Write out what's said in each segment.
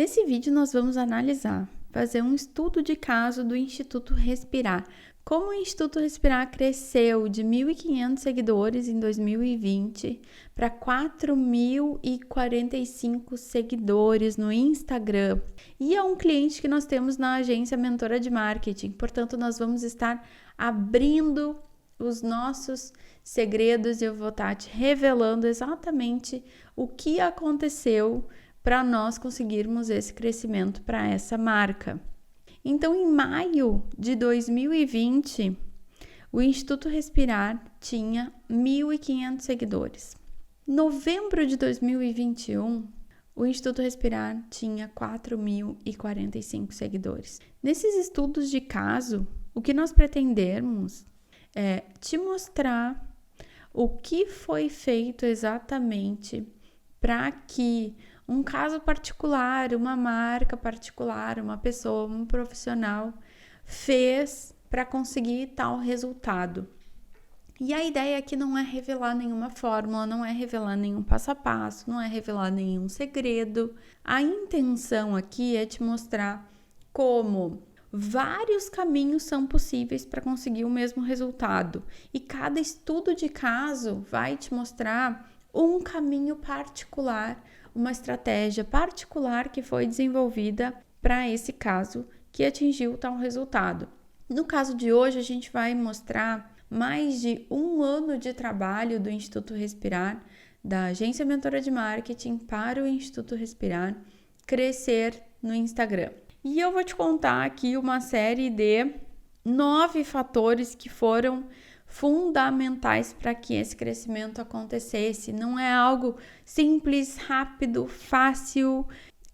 Nesse vídeo nós vamos fazer um estudo de caso do Instituto Respirar. Como o Instituto Respirar cresceu de 1.500 seguidores em 2020 para 4.045 seguidores no Instagram. E é um cliente que nós temos na agência Mentora de Marketing. Portanto, nós vamos estar abrindo os nossos segredos e eu vou estar te revelando exatamente o que aconteceu para nós conseguirmos esse crescimento para essa marca. Então, em maio de 2020, o Instituto Respirar tinha 1.500 seguidores. Em novembro de 2021, o Instituto Respirar tinha 4.045 seguidores. Nesses estudos de caso, o que nós pretendemos é te mostrar o que foi feito exatamente para que um caso particular, uma marca particular, uma pessoa, um profissional fez para conseguir tal resultado. E a ideia aqui não é revelar nenhuma fórmula, não é revelar nenhum passo a passo, não é revelar nenhum segredo. A intenção aqui é te mostrar como vários caminhos são possíveis para conseguir o mesmo resultado. E cada estudo de caso vai te mostrar um caminho particular, uma estratégia particular que foi desenvolvida para esse caso que atingiu tal resultado. No caso de hoje, a gente vai mostrar mais de 1 ano de trabalho do Instituto Respirar, da agência Mentora de Marketing para o Instituto Respirar, crescer no Instagram. E eu vou te contar aqui uma série de 9 fatores que foram fundamentais para que esse crescimento acontecesse. Não é algo simples, rápido, fácil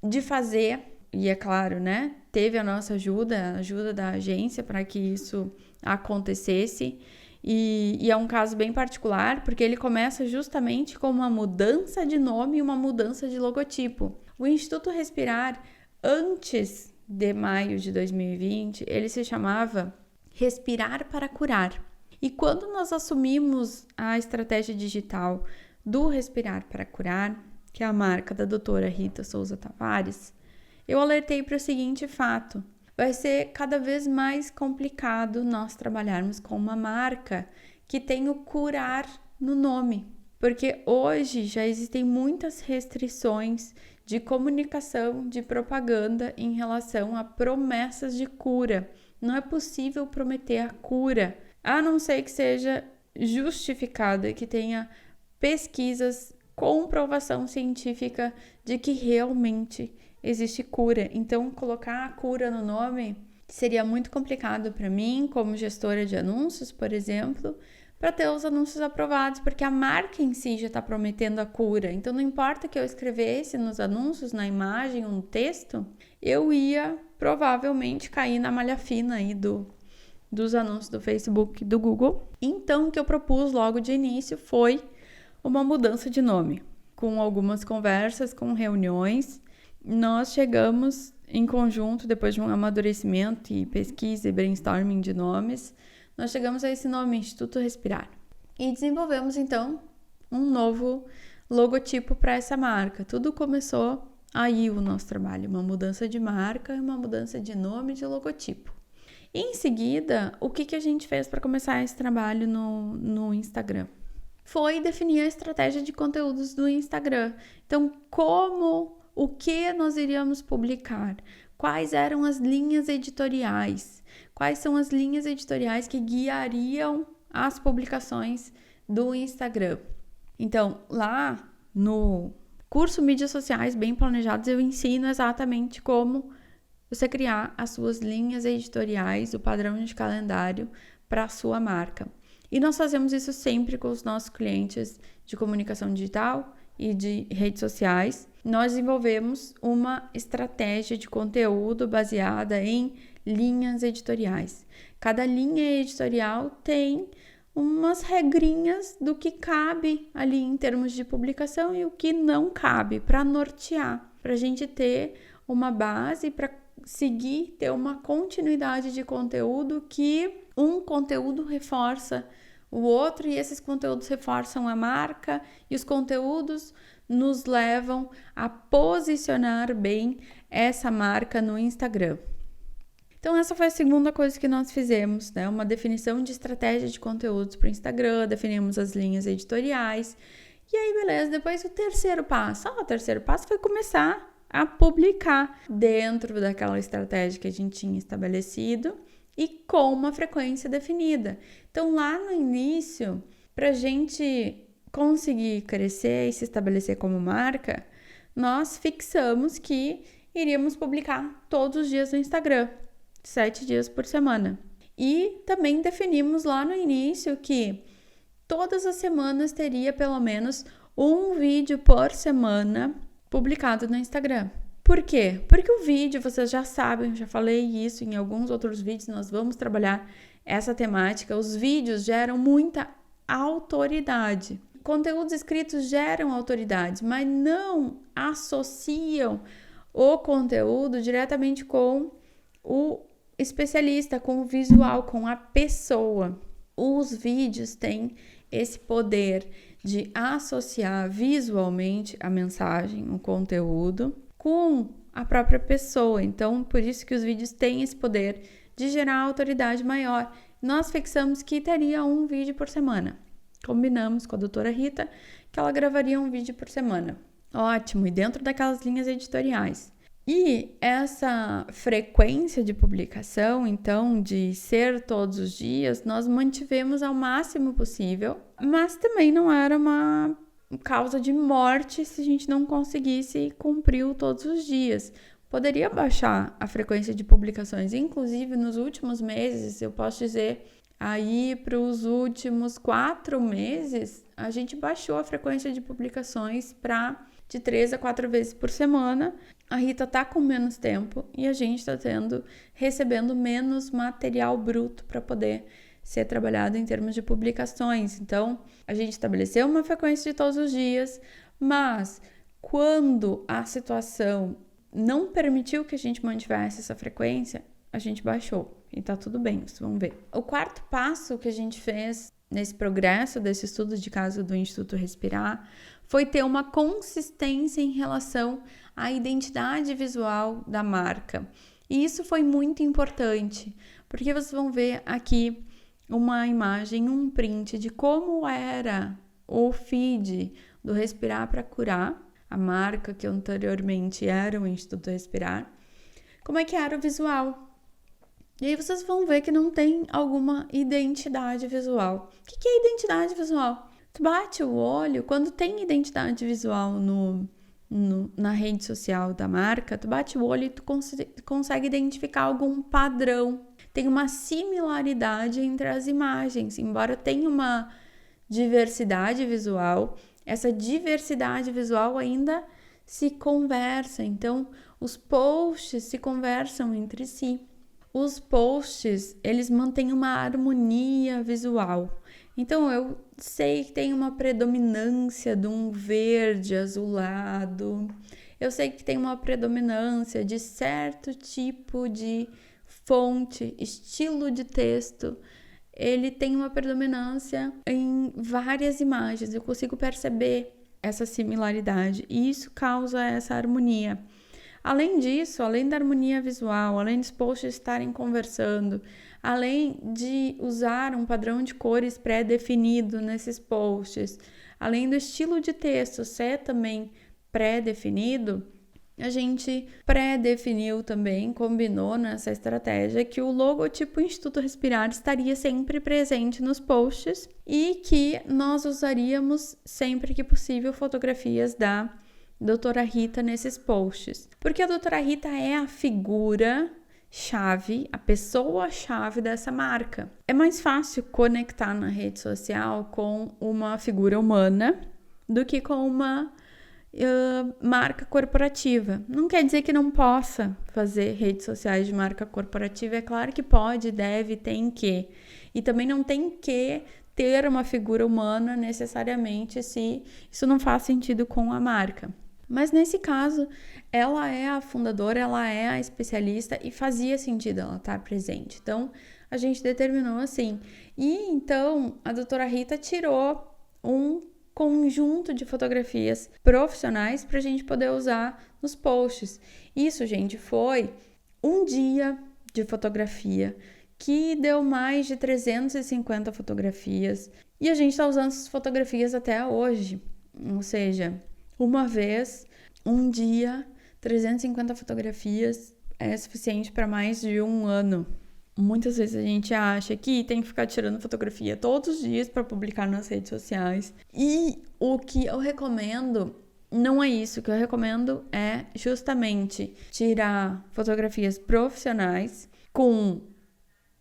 de fazer. E é claro, né? Teve a nossa ajuda, a ajuda da agência para que isso acontecesse. E é um caso bem particular, porque ele começa justamente com uma mudança de nome e uma mudança de logotipo. O Instituto Respirar, antes de maio de 2020, ele se chamava Respirar para Curar. E quando nós assumimos a estratégia digital do Respirar para Curar, que é a marca da doutora Rita Souza Tavares, eu alertei para o seguinte fato: vai ser cada vez mais complicado nós trabalharmos com uma marca que tem o curar no nome, porque hoje já existem muitas restrições de comunicação, de propaganda em relação a promessas de cura. Não é possível prometer a cura, a não ser que seja justificada, que tenha pesquisas, comprovação científica de que realmente existe cura. Então, colocar a cura no nome seria muito complicado para mim, como gestora de anúncios, por exemplo, para ter os anúncios aprovados, porque a marca em si já está prometendo a cura. Então, não importa que eu escrevesse nos anúncios, na imagem, um texto, eu ia provavelmente cair na malha fina aí dos anúncios do Facebook e do Google. Então, o que eu propus logo de início foi uma mudança de nome. Com algumas conversas, com reuniões, nós chegamos em conjunto, depois de um amadurecimento e pesquisa e brainstorming de nomes, nós chegamos a esse nome, Instituto Respirar. E desenvolvemos, então, um novo logotipo para essa marca. Tudo começou aí o nosso trabalho, uma mudança de marca, uma mudança de nome e de logotipo. Em seguida, o que a gente fez para começar esse trabalho no Instagram? Foi definir a estratégia de conteúdos do Instagram. Então, o que nós iríamos publicar? Quais eram as linhas editoriais? Quais são as linhas editoriais que guiariam as publicações do Instagram? Então, lá no curso Mídias Sociais Bem Planejados, eu ensino exatamente como você criar as suas linhas editoriais, o padrão de calendário para a sua marca. E nós fazemos isso sempre com os nossos clientes de comunicação digital e de redes sociais. Nós desenvolvemos uma estratégia de conteúdo baseada em linhas editoriais. Cada linha editorial tem umas regrinhas do que cabe ali em termos de publicação e o que não cabe, para nortear, para a gente ter uma base, para seguir, ter uma continuidade de conteúdo, que um conteúdo reforça o outro, e esses conteúdos reforçam a marca e os conteúdos nos levam a posicionar bem essa marca no Instagram. Então, essa foi a segunda coisa que nós fizemos, né? Uma definição de estratégia de conteúdos para o Instagram, definimos as linhas editoriais. E aí, beleza, depois o terceiro passo. O terceiro passo foi começar a publicar dentro daquela estratégia que a gente tinha estabelecido e com uma frequência definida. Então, lá no início, para a gente conseguir crescer e se estabelecer como marca, nós fixamos que iríamos publicar todos os dias no Instagram, 7 dias por semana. E também definimos lá no início que todas as semanas teria pelo menos um vídeo por semana publicado no Instagram. Por quê? Porque o vídeo, vocês já sabem, eu já falei isso em alguns outros vídeos, nós vamos trabalhar essa temática. Os vídeos geram muita autoridade. Conteúdos escritos geram autoridade, mas não associam o conteúdo diretamente com o especialista, com o visual, com a pessoa. Os vídeos têm esse poder de associar visualmente a mensagem, o conteúdo, com a própria pessoa. Então, por isso que os vídeos têm esse poder de gerar autoridade maior. Nós fixamos que teria um vídeo por semana. Combinamos com a doutora Rita que ela gravaria um vídeo por semana. Ótimo, e dentro daquelas linhas editoriais. E essa frequência de publicação, então, de ser todos os dias, nós mantivemos ao máximo possível, mas também não era uma causa de morte se a gente não conseguisse cumprir todos os dias. Poderia baixar a frequência de publicações, inclusive nos últimos meses, eu posso dizer, aí para os últimos 4 meses, a gente baixou a frequência de publicações para de 3 a 4 vezes por semana. A Rita tá com menos tempo e a gente está recebendo menos material bruto para poder ser trabalhado em termos de publicações. Então, a gente estabeleceu uma frequência de todos os dias, mas quando a situação não permitiu que a gente mantivesse essa frequência, a gente baixou e tá tudo bem, vocês vão ver. O quarto passo que a gente fez nesse progresso desse estudo de caso do Instituto Respirar foi ter uma consistência em relação à identidade visual da marca. E isso foi muito importante, porque vocês vão ver aqui uma imagem, um print de como era o feed do Respirar para Curar, a marca que anteriormente era o Instituto Respirar, como é que era o visual. E aí vocês vão ver que não tem alguma identidade visual. O que é identidade visual? Tu bate o olho, quando tem identidade visual na rede social da marca, tu bate o olho e tu consegue identificar algum padrão. Tem uma similaridade entre as imagens, embora tenha uma diversidade visual, essa diversidade visual ainda se conversa, então os posts se conversam entre si. Os posts, eles mantêm uma harmonia visual. Então, eu sei que tem uma predominância de um verde azulado. Eu sei que tem uma predominância de certo tipo de fonte, estilo de texto. Ele tem uma predominância em várias imagens. Eu consigo perceber essa similaridade e isso causa essa harmonia. Além disso, além da harmonia visual, além dos posts estarem conversando, além de usar um padrão de cores pré-definido nesses posts, além do estilo de texto ser também pré-definido, a gente pré-definiu também, combinou nessa estratégia que o logotipo Instituto Respirar estaria sempre presente nos posts e que nós usaríamos sempre que possível fotografias da doutora Rita nesses posts. Porque a doutora Rita é a figura-chave, a pessoa-chave dessa marca. É mais fácil conectar na rede social com uma figura humana do que com uma marca corporativa. Não quer dizer que não possa fazer redes sociais de marca corporativa. É claro que pode, deve, tem que. E também não tem que ter uma figura humana necessariamente se isso não faz sentido com a marca. Mas nesse caso, ela é a fundadora, ela é a especialista e fazia sentido ela estar presente. Então, a gente determinou assim. E então a doutora Rita tirou um conjunto de fotografias profissionais para a gente poder usar nos posts. Isso, gente, foi um dia de fotografia que deu mais de 350 fotografias e a gente está usando essas fotografias até hoje. Ou seja, uma vez, um dia, 350 fotografias é suficiente para mais de um ano. Muitas vezes a gente acha que tem que ficar tirando fotografia todos os dias para publicar nas redes sociais. E o que eu recomendo não é isso. O que eu recomendo é justamente tirar fotografias profissionais com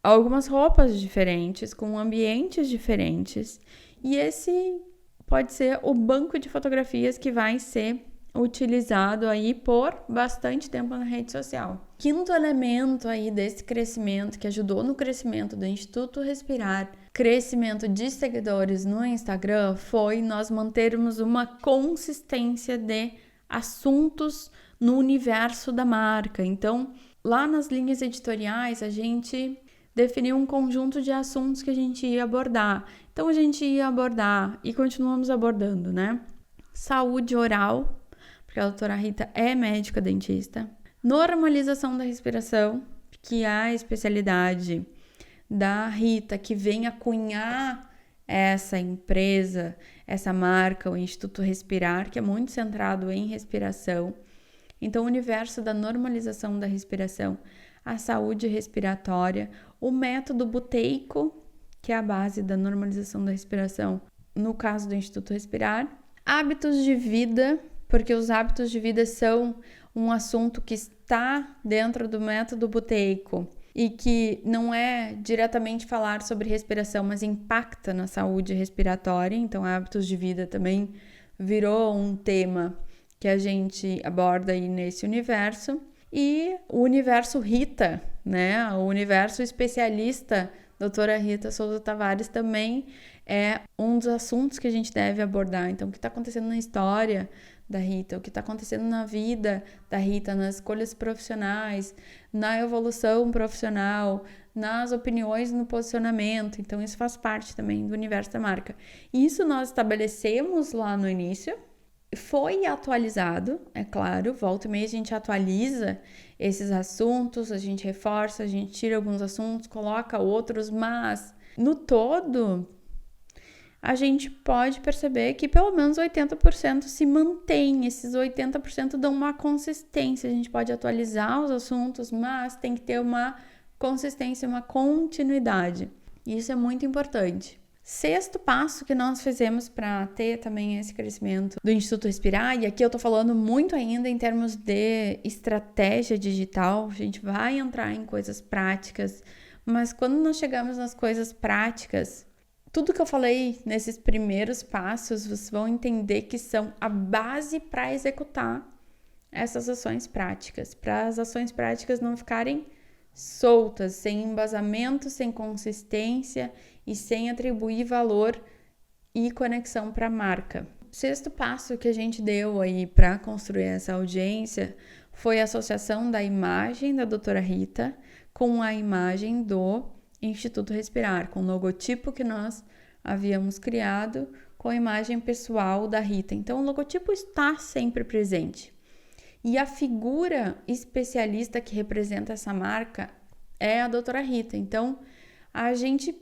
algumas roupas diferentes, com ambientes diferentes. E esse pode ser o banco de fotografias que vai ser utilizado aí por bastante tempo na rede social. Quinto elemento aí desse crescimento, que ajudou no crescimento do Instituto Respirar, crescimento de seguidores no Instagram, foi nós mantermos uma consistência de assuntos no universo da marca. Então, lá nas linhas editoriais, a gente definiu um conjunto de assuntos que a gente ia abordar. Então, a gente ia abordar e continuamos abordando, né? Saúde oral, porque a doutora Rita é médica dentista. Normalização da respiração, que é a especialidade da Rita, que vem a cunhar essa empresa, essa marca, o Instituto Respirar, que é muito centrado em respiração. Então, o universo da normalização da respiração, a saúde respiratória, o método buteico, que é a base da normalização da respiração, no caso do Instituto Respirar. Hábitos de vida, porque os hábitos de vida são um assunto que está dentro do método buteico e que não é diretamente falar sobre respiração, mas impacta na saúde respiratória. Então, hábitos de vida também virou um tema que a gente aborda aí nesse universo. E o universo Rita, né? O universo especialista, doutora Rita Souza Tavares, também é um dos assuntos que a gente deve abordar. Então, o que está acontecendo na história da Rita, o que está acontecendo na vida da Rita, nas escolhas profissionais, na evolução profissional, nas opiniões, no posicionamento. Então, isso faz parte também do universo da marca. Isso nós estabelecemos lá no início, foi atualizado, é claro, volta e meia a gente atualiza esses assuntos, a gente reforça, a gente tira alguns assuntos, coloca outros, mas no todo a gente pode perceber que pelo menos 80% se mantém, esses 80% dão uma consistência, a gente pode atualizar os assuntos, mas tem que ter uma consistência, uma continuidade, isso é muito importante. Sexto passo que nós fizemos para ter também esse crescimento do Instituto Respirar, e aqui eu tô falando muito ainda em termos de estratégia digital, a gente vai entrar em coisas práticas, mas quando nós chegamos nas coisas práticas, tudo que eu falei nesses primeiros passos, vocês vão entender que são a base para executar essas ações práticas, para as ações práticas não ficarem soltas, sem embasamento, sem consistência e sem atribuir valor e conexão para a marca. O sexto passo que a gente deu aí para construir essa audiência foi a associação da imagem da doutora Rita com a imagem do Instituto Respirar, com o logotipo que nós havíamos criado, com a imagem pessoal da Rita. Então, o logotipo está sempre presente. E a figura especialista que representa essa marca é a doutora Rita. Então, a gente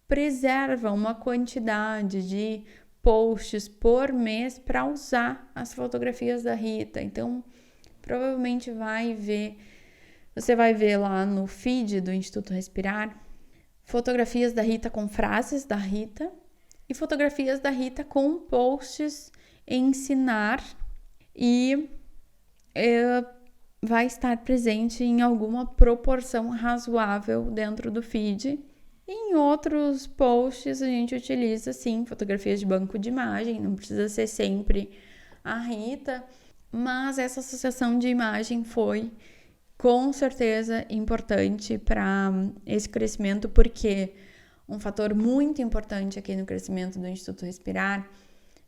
preserva uma quantidade de posts por mês para usar as fotografias da Rita. Então, provavelmente você vai ver lá no feed do Instituto Respirar fotografias da Rita com frases da Rita e fotografias da Rita com posts ensinar e vai estar presente em alguma proporção razoável dentro do feed. Em outros posts a gente utiliza sim fotografias de banco de imagem, não precisa ser sempre a Rita, mas essa associação de imagem foi com certeza importante para esse crescimento, porque um fator muito importante aqui no crescimento do Instituto Respirar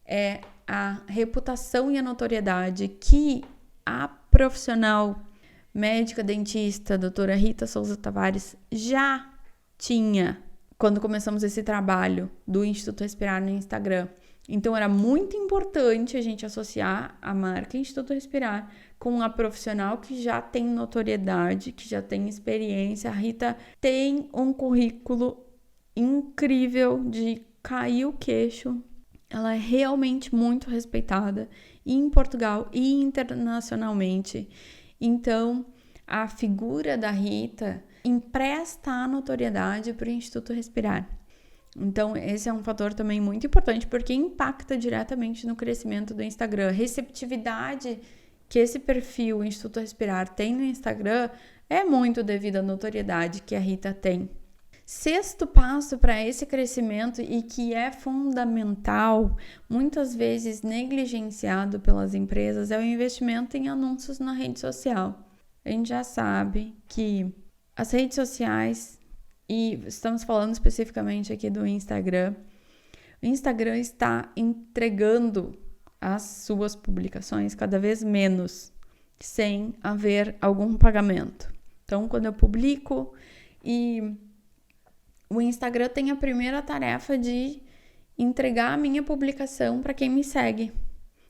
é a reputação e a notoriedade que a profissional médica dentista, doutora Rita Souza Tavares, já tinha quando começamos esse trabalho do Instituto Respirar no Instagram. Então, era muito importante a gente associar a marca Instituto Respirar com a profissional que já tem notoriedade, que já tem experiência. A Rita tem um currículo incrível de cair o queixo. Ela é realmente muito respeitada em Portugal e internacionalmente. Então, a figura da Rita empresta a notoriedade para o Instituto Respirar. Então, esse é um fator também muito importante, porque impacta diretamente no crescimento do Instagram. A receptividade que esse perfil, o Instituto Respirar, tem no Instagram é muito devido à notoriedade que a Rita tem. Sexto passo para esse crescimento, e que é fundamental, muitas vezes negligenciado pelas empresas, é o investimento em anúncios na rede social. A gente já sabe que as redes sociais, e estamos falando especificamente aqui do Instagram, o Instagram está entregando as suas publicações cada vez menos, sem haver algum pagamento. Então, quando eu publico, e o Instagram tem a primeira tarefa de entregar a minha publicação para quem me segue.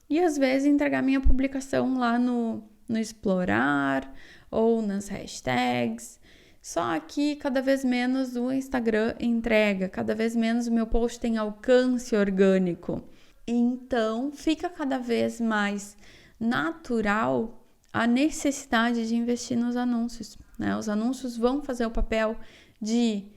E às vezes entregar a minha publicação lá no explorar ou nas hashtags. Só que cada vez menos o Instagram entrega, cada vez menos o meu post tem alcance orgânico. Então, fica cada vez mais natural a necessidade de investir nos anúncios, né? Os anúncios vão fazer o papel de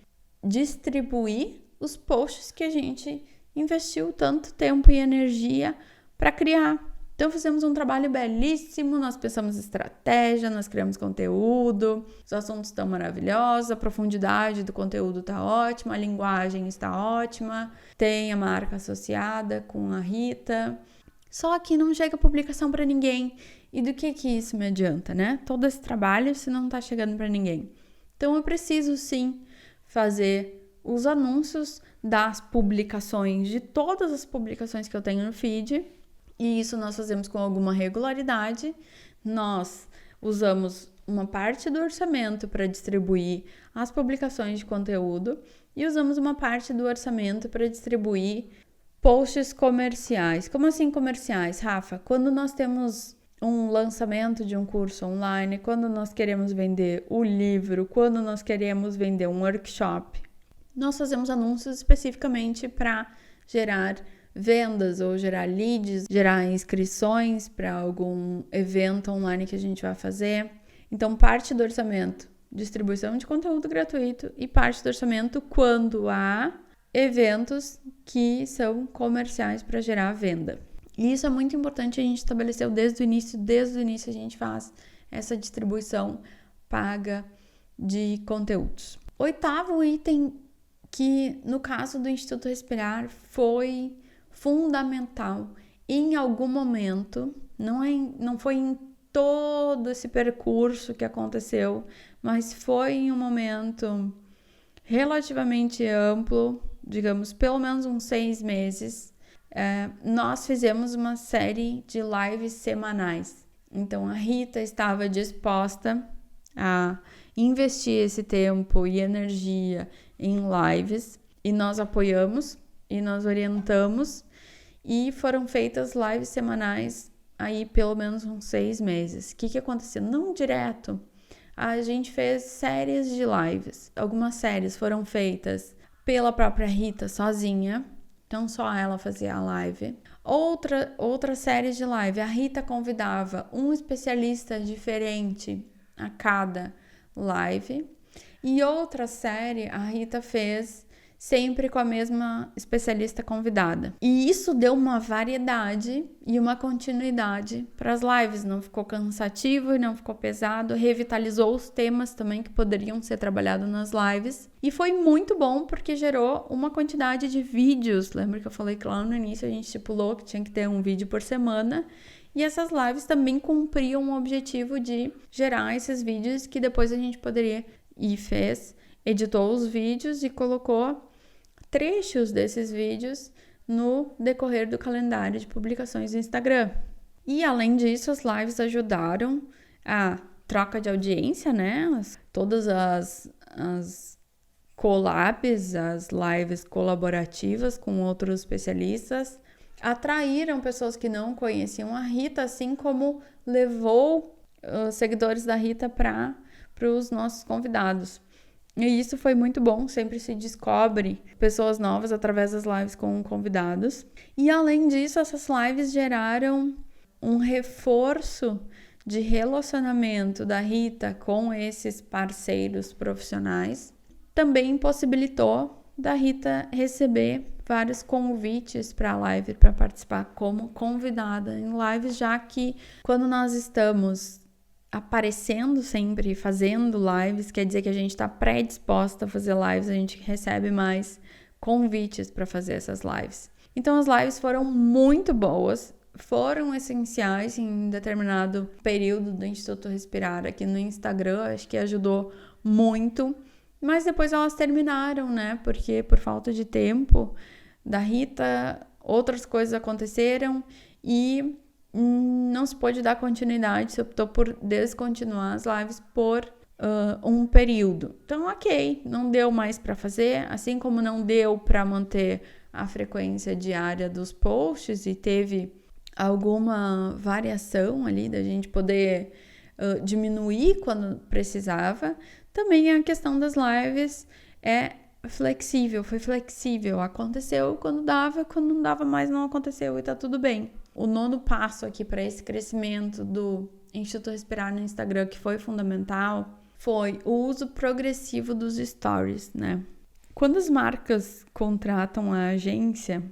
distribuir os posts que a gente investiu tanto tempo e energia para criar. Então, fizemos um trabalho belíssimo, nós pensamos estratégia, nós criamos conteúdo, os assuntos estão maravilhosos, a profundidade do conteúdo está ótima, a linguagem está ótima, tem a marca associada com a Rita, só que não chega publicação para ninguém. E do que isso me adianta, né? Todo esse trabalho se não está chegando para ninguém. Então, eu preciso sim fazer os anúncios das publicações, de todas as publicações que eu tenho no feed. E isso nós fazemos com alguma regularidade. Nós usamos uma parte do orçamento para distribuir as publicações de conteúdo e usamos uma parte do orçamento para distribuir posts comerciais. Como assim comerciais, Rafa? Quando nós temos um lançamento de um curso online, quando nós queremos vender o livro, quando nós queremos vender um workshop, nós fazemos anúncios especificamente para gerar vendas ou gerar leads, gerar inscrições para algum evento online que a gente vai fazer. Então, parte do orçamento, distribuição de conteúdo gratuito, e parte do orçamento quando há eventos que são comerciais para gerar venda. E isso é muito importante, a gente estabeleceu desde o início a gente faz essa distribuição paga de conteúdos. Oitavo item, que no caso do Instituto Respirar foi fundamental em algum momento, não foi em todo esse percurso que aconteceu, mas foi em um momento relativamente amplo, digamos, pelo menos uns 6 meses, nós fizemos uma série de lives semanais. Então, a Rita estava disposta a investir esse tempo e energia em lives, e nós apoiamos e nós orientamos, e foram feitas lives semanais aí pelo menos uns 6 meses. O que aconteceu? Não direto, a gente fez séries de lives. Algumas séries foram feitas pela própria Rita sozinha, então só ela fazia a live. Outras séries de live, a Rita convidava um especialista diferente a cada live. E outra série, a Rita fez sempre com a mesma especialista convidada. E isso deu uma variedade e uma continuidade para as lives. Não ficou cansativo e não ficou pesado. Revitalizou os temas também que poderiam ser trabalhados nas lives. E foi muito bom porque gerou uma quantidade de vídeos. Lembra que eu falei que lá no início a gente estipulou que tinha que ter um vídeo por semana? E essas lives também cumpriam o objetivo de gerar esses vídeos que depois a gente poderia e fez, editou os vídeos e colocou trechos desses vídeos no decorrer do calendário de publicações do Instagram. E além disso, as lives ajudaram a troca de audiência, né? Todas as collabs, as lives colaborativas com outros especialistas, atraíram pessoas que não conheciam a Rita, assim como levou os seguidores da Rita para os nossos convidados. E isso foi muito bom, sempre se descobre pessoas novas através das lives com convidados. E além disso, essas lives geraram um reforço de relacionamento da Rita com esses parceiros profissionais. Também possibilitou da Rita receber vários convites para a live, para participar como convidada em lives, já que quando nós estamos aparecendo sempre, fazendo lives, quer dizer que a gente está predisposta a fazer lives, a gente recebe mais convites para fazer essas lives. Então as lives foram muito boas, foram essenciais em determinado período do Instituto Respirar aqui no Instagram, acho que ajudou muito, mas depois elas terminaram, né? Porque por falta de tempo da Rita, outras coisas aconteceram e não se pôde dar continuidade, se optou por descontinuar as lives por um período. Então, ok, não deu mais para fazer, assim como não deu para manter a frequência diária dos posts e teve alguma variação ali da gente poder diminuir quando precisava. Também a questão das lives foi flexível, aconteceu quando dava, quando não dava mais não aconteceu e tá tudo bem. O nono passo aqui para esse crescimento do Instituto Respirar no Instagram, que foi fundamental, foi o uso progressivo dos stories, né? Quando as marcas contratam a agência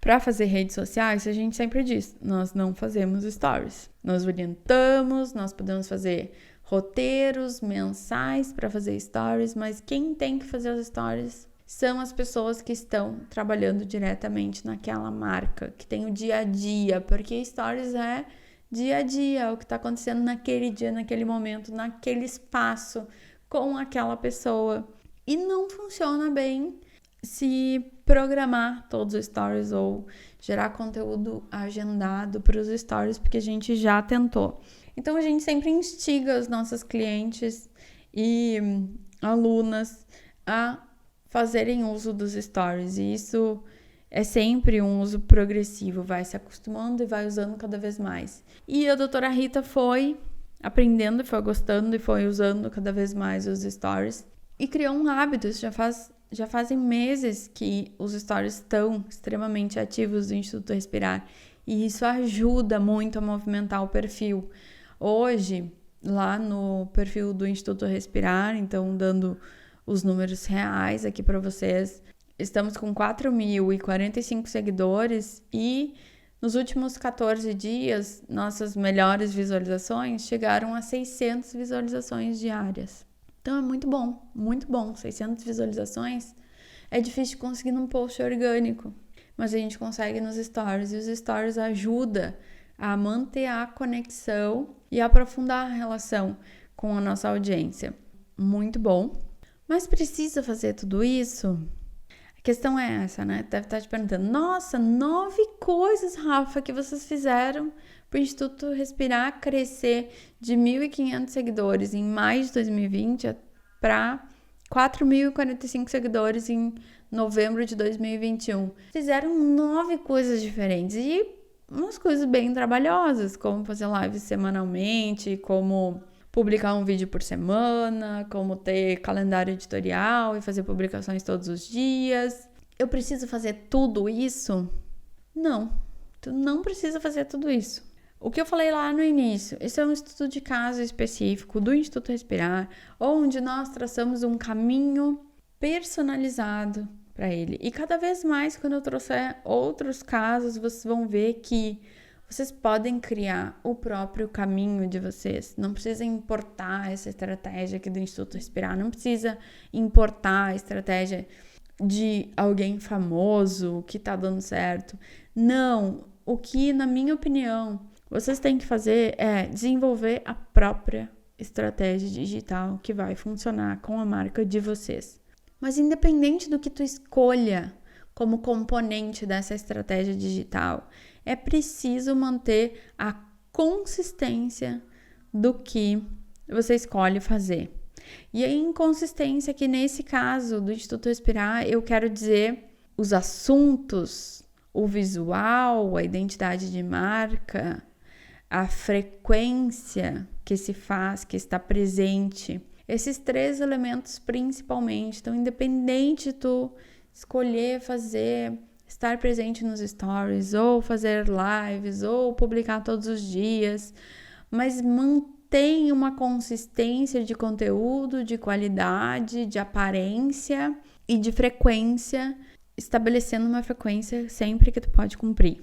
para fazer redes sociais, a gente sempre diz, nós não fazemos stories. Nós orientamos, nós podemos fazer roteiros mensais para fazer stories, mas quem tem que fazer os stories são as pessoas que estão trabalhando diretamente naquela marca, que tem o dia a dia, porque stories é dia a dia, o que está acontecendo naquele dia, naquele momento, naquele espaço, com aquela pessoa. E não funciona bem se programar todos os stories ou gerar conteúdo agendado para os stories, porque a gente já tentou. Então, a gente sempre instiga os nossos clientes e alunas a fazerem uso dos stories. E isso é sempre um uso progressivo, vai se acostumando e vai usando cada vez mais. E a doutora Rita foi aprendendo, foi gostando e foi usando cada vez mais os stories. E criou um hábito, já fazem meses que os stories estão extremamente ativos do Instituto Respirar. E isso ajuda muito a movimentar o perfil. Hoje, lá no perfil do Instituto Respirar, então dando os números reais aqui para vocês, estamos com 4.045 seguidores e nos últimos 14 dias, nossas melhores visualizações chegaram a 600 visualizações diárias. Então é muito bom, 600 visualizações é difícil de conseguir num post orgânico, mas a gente consegue nos stories, e os stories ajudam a manter a conexão e aprofundar a relação com a nossa audiência. Muito bom. Mas precisa fazer tudo isso? A questão é essa, né? Deve estar te perguntando, nossa, 9 coisas, Rafa, que vocês fizeram para o Instituto Respirar crescer de 1.500 seguidores em maio de 2020 para 4.045 seguidores em novembro de 2021. Fizeram 9 coisas diferentes e umas coisas bem trabalhosas, como fazer lives semanalmente, como publicar um vídeo por semana, como ter calendário editorial e fazer publicações todos os dias. Eu preciso fazer tudo isso? Não, tu não precisa fazer tudo isso. O que eu falei lá no início, isso é um estudo de caso específico do Instituto Respirar, onde nós traçamos um caminho personalizado para ele. E cada vez mais, quando eu trouxer outros casos, vocês vão ver que vocês podem criar o próprio caminho de vocês. Não precisa importar essa estratégia aqui do Instituto Respirar, não precisa importar a estratégia de alguém famoso que tá dando certo. Não, o que, na minha opinião, vocês têm que fazer é desenvolver a própria estratégia digital que vai funcionar com a marca de vocês. Mas independente do que tu escolha como componente dessa estratégia digital, é preciso manter a consistência do que você escolhe fazer. E a inconsistência que nesse caso do Instituto Respirar, eu quero dizer os assuntos, o visual, a identidade de marca, a frequência que se faz, que está presente. Esses 3 elementos principalmente. Então, independente de tu escolher estar presente nos stories, ou fazer lives, ou publicar todos os dias, mas mantém uma consistência de conteúdo, de qualidade, de aparência e de frequência, estabelecendo uma frequência sempre que tu pode cumprir.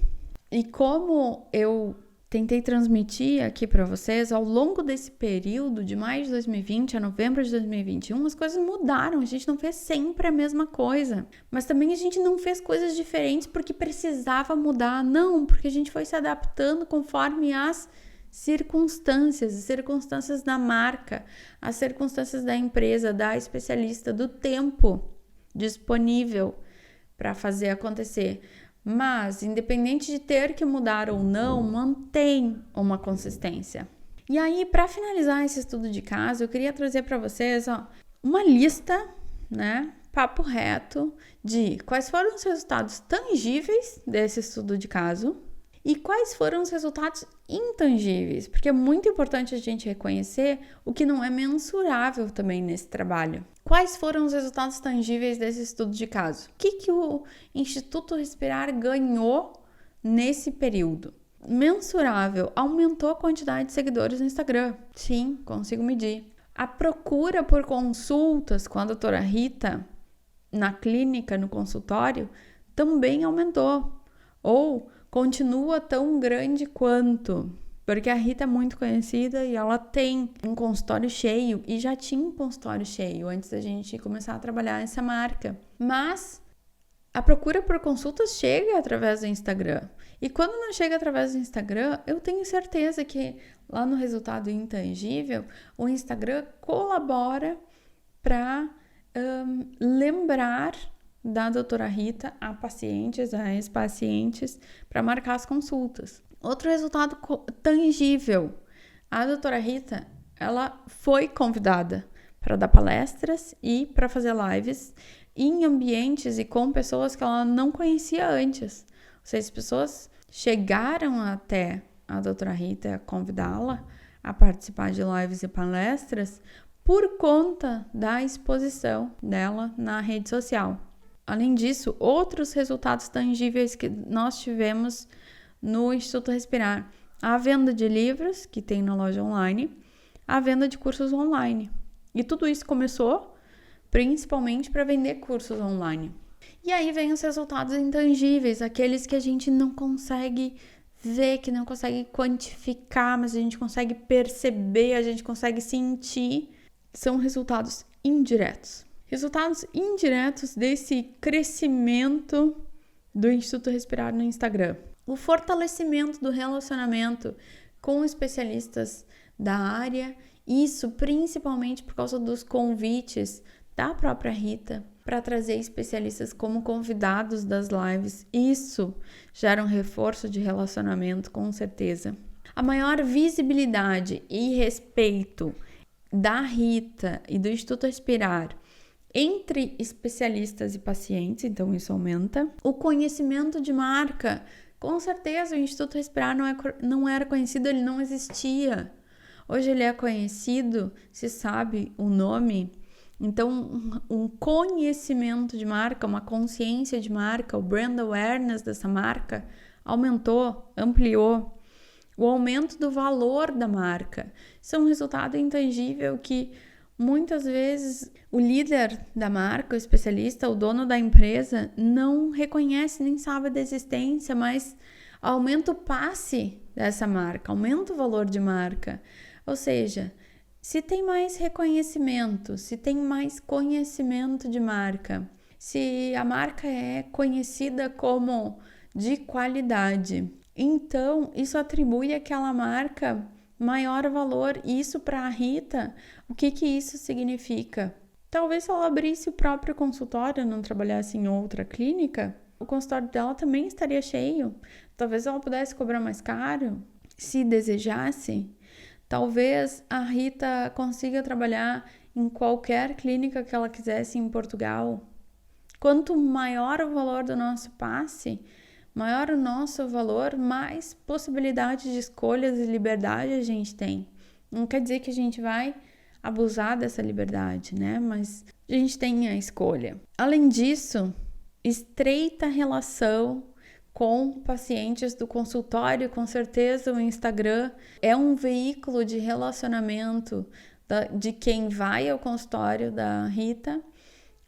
E como eu tentei transmitir aqui para vocês, ao longo desse período de maio de 2020 a novembro de 2021, as coisas mudaram, a gente não fez sempre a mesma coisa, mas também a gente não fez coisas diferentes porque precisava mudar, não, porque a gente foi se adaptando conforme as circunstâncias da marca, as circunstâncias da empresa, da especialista, do tempo disponível para fazer acontecer. Mas, independente de ter que mudar ou não, mantém uma consistência. E aí, para finalizar esse estudo de caso, eu queria trazer para vocês uma lista, né, papo reto, de quais foram os resultados tangíveis desse estudo de caso e quais foram os resultados intangíveis, porque é muito importante a gente reconhecer o que não é mensurável também nesse trabalho. Quais foram os resultados tangíveis desse estudo de caso? O que o Instituto Respirar ganhou nesse período? Mensurável, aumentou a quantidade de seguidores no Instagram. Sim, consigo medir. A procura por consultas com a doutora Rita na clínica, no consultório, também aumentou. Ou continua tão grande quanto, porque a Rita é muito conhecida e ela tem um consultório cheio, e já tinha um consultório cheio antes da gente começar a trabalhar essa marca. Mas a procura por consultas chega através do Instagram. E quando não chega através do Instagram, eu tenho certeza que lá no resultado intangível, o Instagram colabora para lembrar da doutora Rita a pacientes, a ex-pacientes, para marcar as consultas. Outro resultado tangível, a doutora Rita, ela foi convidada para dar palestras e para fazer lives em ambientes e com pessoas que ela não conhecia antes. Ou seja, as pessoas chegaram até a doutora Rita convidá-la a participar de lives e palestras por conta da exposição dela na rede social. Além disso, outros resultados tangíveis que nós tivemos no Instituto Respirar: a venda de livros, que tem na loja online, a venda de cursos online. E tudo isso começou principalmente para vender cursos online. E aí vem os resultados intangíveis, aqueles que a gente não consegue ver, que não consegue quantificar, mas a gente consegue perceber, a gente consegue sentir. São resultados indiretos. Resultados indiretos desse crescimento do Instituto Respirar no Instagram. O fortalecimento do relacionamento com especialistas da área, isso principalmente por causa dos convites da própria Rita para trazer especialistas como convidados das lives. Isso gera um reforço de relacionamento, com certeza. A maior visibilidade e respeito da Rita e do Instituto Respirar entre especialistas e pacientes, então isso aumenta. O conhecimento de marca, com certeza o Instituto Respirar não era conhecido, ele não existia. Hoje ele é conhecido, se sabe o nome. Então, um conhecimento de marca, uma consciência de marca, o brand awareness dessa marca aumentou, ampliou. O aumento do valor da marca. Isso é um resultado intangível que muitas vezes o líder da marca, o especialista, o dono da empresa, não reconhece nem sabe da existência, mas aumenta o passe dessa marca, aumenta o valor de marca. Ou seja, se tem mais reconhecimento, se tem mais conhecimento de marca, se a marca é conhecida como de qualidade, então isso atribui àquela marca maior valor. Isso para a Rita, o que isso significa? Talvez se ela abrisse o próprio consultório, não trabalhasse em outra clínica, o consultório dela também estaria cheio. Talvez ela pudesse cobrar mais caro, se desejasse. Talvez a Rita consiga trabalhar em qualquer clínica que ela quisesse em Portugal. Quanto maior o valor do nosso passe, maior o nosso valor, mais possibilidade de escolhas e liberdade a gente tem. Não quer dizer que a gente vai abusar dessa liberdade, né? Mas a gente tem a escolha. Além disso, estreita relação com pacientes do consultório, com certeza o Instagram é um veículo de relacionamento de quem vai ao consultório da Rita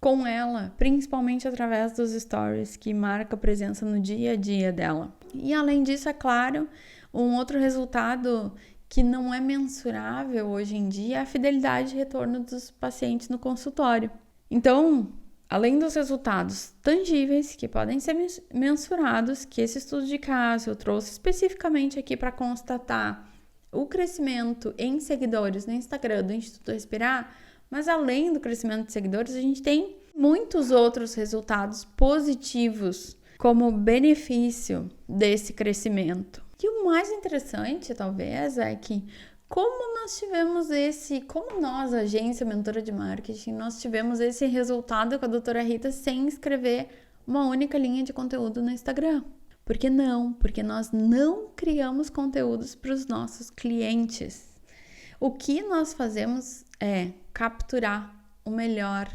com ela, principalmente através dos stories que marca a presença no dia a dia dela. E além disso, é claro, um outro resultado que não é mensurável hoje em dia é a fidelidade de retorno dos pacientes no consultório. Então, além dos resultados tangíveis que podem ser mensurados, que esse estudo de caso eu trouxe especificamente aqui para constatar o crescimento em seguidores no Instagram do Instituto Respirar, mas além do crescimento de seguidores, a gente tem muitos outros resultados positivos como benefício desse crescimento. E o mais interessante, talvez, é que como nós, agência mentora de marketing, nós tivemos esse resultado com a doutora Rita sem escrever uma única linha de conteúdo no Instagram. Por que não? Porque nós não criamos conteúdos para os nossos clientes. O que nós fazemos é capturar o melhor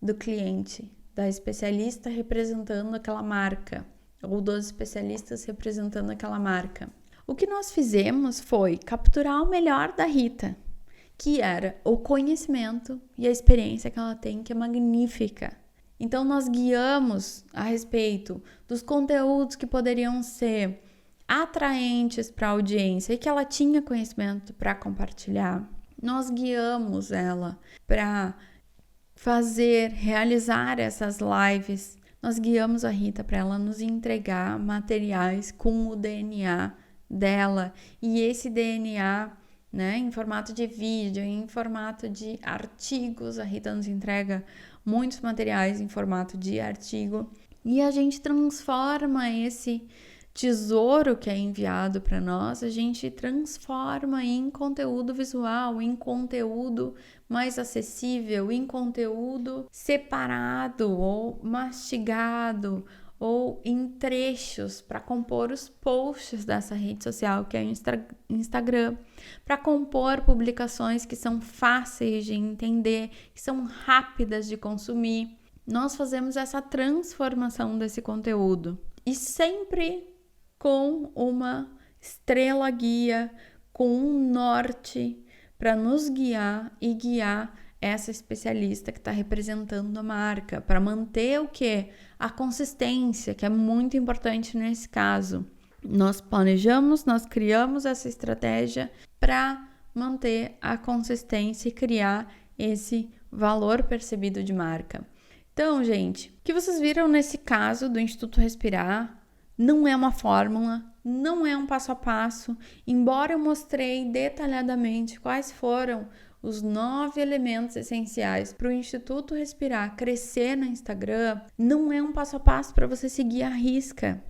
do cliente, da especialista representando aquela marca, ou dos especialistas representando aquela marca. O que nós fizemos foi capturar o melhor da Rita, que era o conhecimento e a experiência que ela tem, que é magnífica. Então, nós guiamos a respeito dos conteúdos que poderiam ser atraentes para a audiência e que ela tinha conhecimento para compartilhar. Nós guiamos ela para realizar essas lives. Nós guiamos a Rita para ela nos entregar materiais com o DNA dela. E esse DNA, né, em formato de vídeo, em formato de artigos, a Rita nos entrega muitos materiais em formato de artigo. E a gente transforma esse tesouro que é enviado para nós, a gente transforma em conteúdo visual, em conteúdo mais acessível, em conteúdo separado ou mastigado ou em trechos para compor os posts dessa rede social que é o Instagram, para compor publicações que são fáceis de entender, que são rápidas de consumir. Nós fazemos essa transformação desse conteúdo e sempre com uma estrela guia, com um norte para nos guiar e guiar essa especialista que está representando a marca, para manter o quê? A consistência, que é muito importante nesse caso. Nós planejamos, nós criamos essa estratégia para manter a consistência e criar esse valor percebido de marca. Então, gente, o que vocês viram nesse caso do Instituto Respirar não é uma fórmula, não é um passo a passo, embora eu mostrei detalhadamente quais foram os 9 elementos essenciais para o Instituto Respirar crescer no Instagram, não é um passo a passo para você seguir à risca.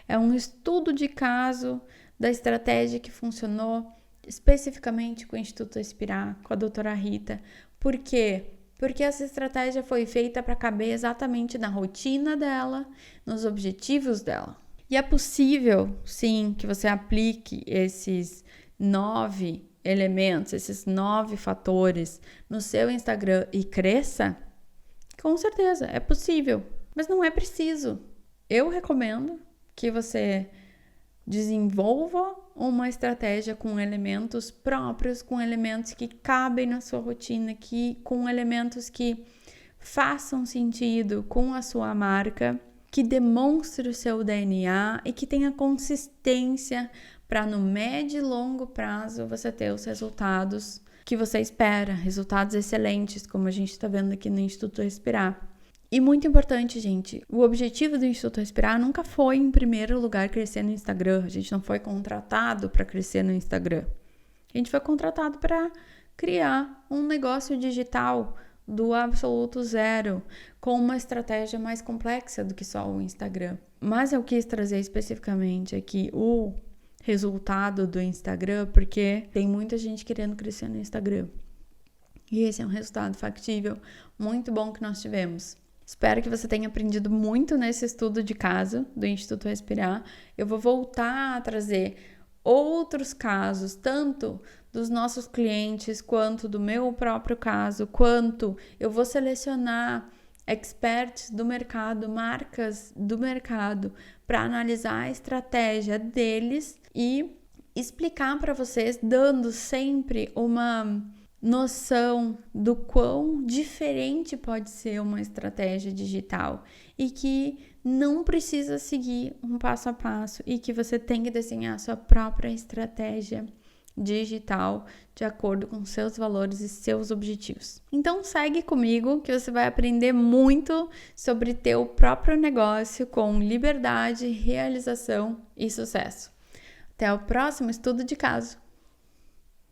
É um estudo de caso da estratégia que funcionou especificamente com o Instituto Respirar, com a doutora Rita. Por quê? Porque essa estratégia foi feita para caber exatamente na rotina dela, nos objetivos dela. E é possível, sim, que você aplique esses 9 elementos, esses 9 fatores no seu Instagram e cresça? Com certeza, é possível, mas não é preciso. Eu recomendo que você desenvolva uma estratégia com elementos próprios, com elementos que cabem na sua rotina, com elementos que façam sentido com a sua marca, que demonstre o seu DNA e que tenha consistência para no médio e longo prazo você ter os resultados que você espera, resultados excelentes, como a gente está vendo aqui no Instituto Respirar. E muito importante, gente, o objetivo do Instituto Respirar nunca foi, em primeiro lugar, crescer no Instagram. A gente não foi contratado para crescer no Instagram. A gente foi contratado para criar um negócio digital do absoluto zero, com uma estratégia mais complexa do que só o Instagram. Mas eu quis trazer especificamente aqui o resultado do Instagram, porque tem muita gente querendo crescer no Instagram. E esse é um resultado factível muito bom que nós tivemos. Espero que você tenha aprendido muito nesse estudo de caso do Instituto Respirar. Eu vou voltar a trazer outros casos, tanto dos nossos clientes, quanto do meu próprio caso, quanto eu vou selecionar experts do mercado, marcas do mercado, para analisar a estratégia deles e explicar para vocês, dando sempre uma noção do quão diferente pode ser uma estratégia digital e que não precisa seguir um passo a passo e que você tem que desenhar a sua própria estratégia digital de acordo com seus valores e seus objetivos. Então segue comigo que você vai aprender muito sobre teu próprio negócio com liberdade, realização e sucesso. Até o próximo estudo de caso.